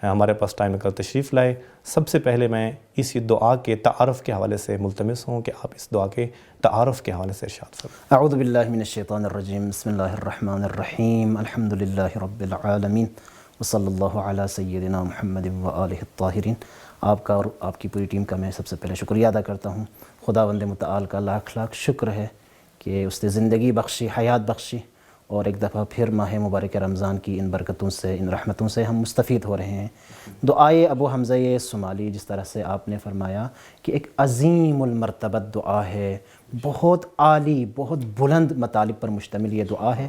ہمارے پاس ٹائم نکال تشریف لائے۔ سب سے پہلے میں اسی دعا کے تعارف کے حوالے سے ملتمس ہوں کہ آپ اس دعا کے تعارف کے حوالے سے ارشاد فرمائیں۔ اعوذ باللہ من الشیطان الرجیم، بسم اللہ الرحمن الرحیم، الحمدللہ رب العالمین، وصلی اللہ علی سیدنا محمد وآلہ الطاہرین۔ آپ کا اور آپ کی پوری ٹیم کا میں سب سے پہلے شکریہ ادا کرتا ہوں۔ خداوند متعال کا لاکھ لاکھ شکر ہے کہ اس نے زندگی بخشی، حیات بخشی، اور ایک دفعہ پھر ماہ مبارک رمضان کی ان برکتوں سے، ان رحمتوں سے ہم مستفید ہو رہے ہیں۔ دعائے ابو حمزہ صومالی، جس طرح سے آپ نے فرمایا کہ ایک عظیم المرتبت دعا ہے، بہت عالی، بہت بلند مطالب پر مشتمل یہ دعا ہے،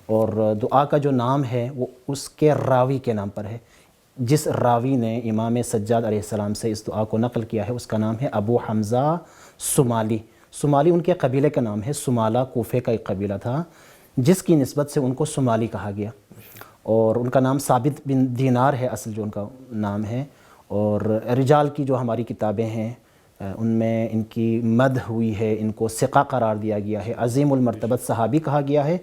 اور دعا کا جو نام ہے وہ اس کے راوی کے نام پر ہے۔ جس راوی نے امام سجاد علیہ السلام سے اس دعا کو نقل کیا ہے اس کا نام ہے ابو حمزہ صومالی۔ صومالی ان کے قبیلے کا نام ہے، صومالہ کوفے کا ایک قبیلہ تھا جس کی نسبت سے ان کو صومالی کہا گیا، اور ان کا نام ثابت بن دینار ہے اصل جو ان کا نام ہے۔ اور رجال کی جو ہماری کتابیں ہیں ان میں ان کی مدح ہوئی ہے، ان کو ثقہ قرار دیا گیا ہے، عظیم المرتبت صحابی کہا گیا ہے،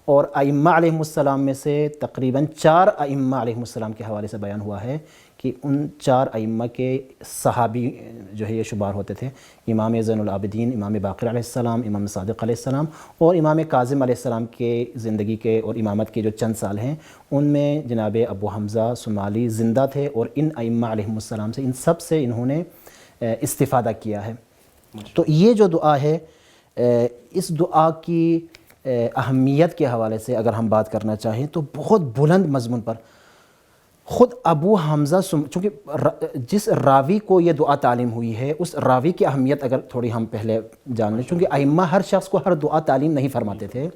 اور ائمہ علیہم السلام میں سے تقریباً 4 ائمہ علیہم السلام کے حوالے سے بیان ہوا ہے کہ ان 4 ائمہ کے صحابی جو ہے یہ شمار ہوتے تھے۔ امام زین العابدین، امام باقر علیہ السلام، امام صادق علیہ السلام، اور امام کاظم علیہ السلام کے زندگی کے اور امامت کے جو چند سال ہیں ان میں جناب ابو حمزہ صومالی زندہ تھے، اور ان ائمہ علیہم السلام سے، ان سب سے انہوں نے استفادہ کیا ہے۔ تو یہ جو دعا ہے، اس دعا کی اہمیت کے حوالے سے اگر ہم بات کرنا چاہیں تو بہت بلند مضمون پر خود ابو حمزہ چونکہ جس راوی کو یہ دعا تعلیم ہوئی ہے اس راوی کی اہمیت اگر تھوڑی ہم پہلے جان لیں، چونکہ ائمہ ہر شخص کو ہر دعا تعلیم نہیں فرماتے تھے،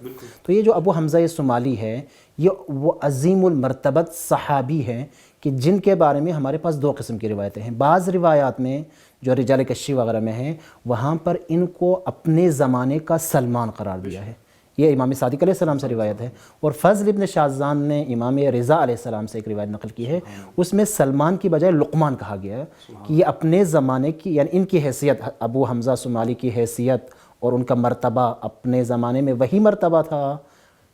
تو یہ جو ابو حمزہ صومالی ہے یہ وہ عظیم المرتبت صحابی ہیں کہ جن کے بارے میں ہمارے پاس 2 قسم کی روایتیں ہیں۔ بعض روایات میں جو رجال کشی وغیرہ میں ہیں وہاں پر ان کو اپنے زمانے کا سلمان قرار دیا ہے، یہ امام صادق علیہ السلام سے روایت ہے۔ اور فضل ابن شاذان نے امام رضا علیہ السلام سے ایک روایت نقل کی ہے، اس میں سلمان کی بجائے لقمان کہا گیا ہے کہ یہ اپنے زمانے کی، یعنی ان کی حیثیت، ابو حمزہ صومالی کی حیثیت اور ان کا مرتبہ اپنے زمانے میں وہی مرتبہ تھا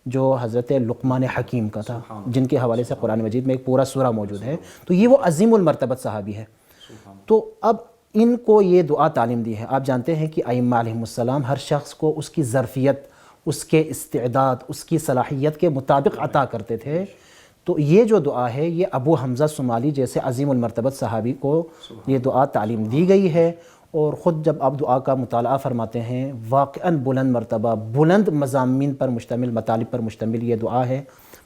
جو حضرت لقمان حکیم کا تھا، جن کے حوالے سے قرآن مجید میں ایک پورا سورہ موجود ہے۔ تو یہ وہ عظیم المرتبت صحابی ہے۔ تو اب ان کو یہ دعا تعلیم دی ہے۔ آپ جانتے ہیں کہ ائمہ علیہم السلام ہر شخص کو اس کی ظرفیت، اس کے استعداد، اس کی صلاحیت کے مطابق عطا کرتے تھے۔ تو یہ جو دعا ہے یہ ابو حمزہ صومالی جیسے عظیم المرتبت صحابی کو یہ دعا تعلیم دی گئی ہے، اور خود جب آپ دعا کا مطالعہ فرماتے ہیں واقعاً بلند مرتبہ، بلند مضامین پر مشتمل، مطالب پر مشتمل یہ دعا ہے۔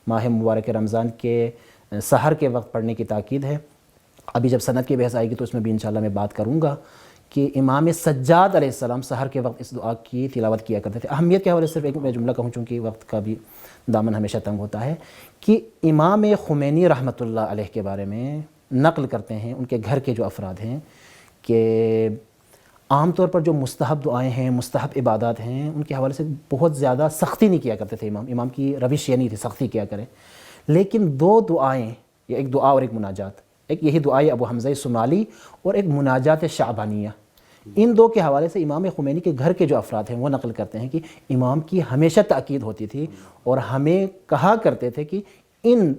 ماہ مبارک رمضان کے سحر کے وقت پڑھنے کی تاکید ہے۔ ابھی جب سند کی بحث آئے گی تو اس میں بھی انشاءاللہ میں بات کروں گا کہ امام سجاد علیہ السلام سحر کے وقت اس دعا کی تلاوت کیا کرتے تھے۔ اہمیت کے حوالے سے صرف ایک میں جملہ کہوں چونکہ وقت کا بھی دامن ہمیشہ تنگ ہوتا ہے، کہ امام خمینی رحمۃ اللہ علیہ کے بارے میں نقل کرتے ہیں ان کے گھر کے جو افراد ہیں کہ عام طور پر جو مستحب دعائیں ہیں، مستحب عبادات ہیں، ان کے حوالے سے بہت زیادہ سختی نہیں کیا کرتے تھے امام کی روش یہ نہیں تھی سختی کیا کریں، لیکن 2 دعائیں، یا ایک دعا اور ایک مناجات، ایک یہی دعائے ابو حمزہ صومالی اور ایک مناجات شعبانیہ، ان 2 کے حوالے سے امام خمینی کے گھر کے جو افراد ہیں وہ نقل کرتے ہیں کہ امام کی ہمیشہ تاکید ہوتی تھی اور ہمیں کہا کرتے تھے کہ ان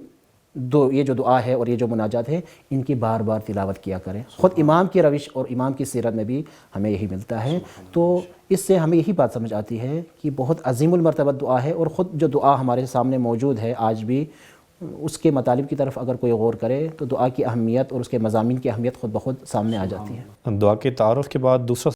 2، یہ جو دعا ہے اور یہ جو مناجات ہے، ان کی بار بار تلاوت کیا کریں۔ خود امام کی روش اور امام کی سیرت میں بھی ہمیں یہی ملتا ہے۔ تو اس سے ہمیں یہی بات سمجھ آتی ہے کہ بہت عظیم المرتبت دعا ہے، اور خود جو دعا ہمارے سامنے موجود ہے آج بھی، اس کے مطالب کی طرف اگر کوئی غور کرے تو دعا کی اہمیت اور اس کے مضامین کی اہمیت خود بخود سامنے آ جاتی ہے۔ دعا کے تعارف کے بعد دوسرا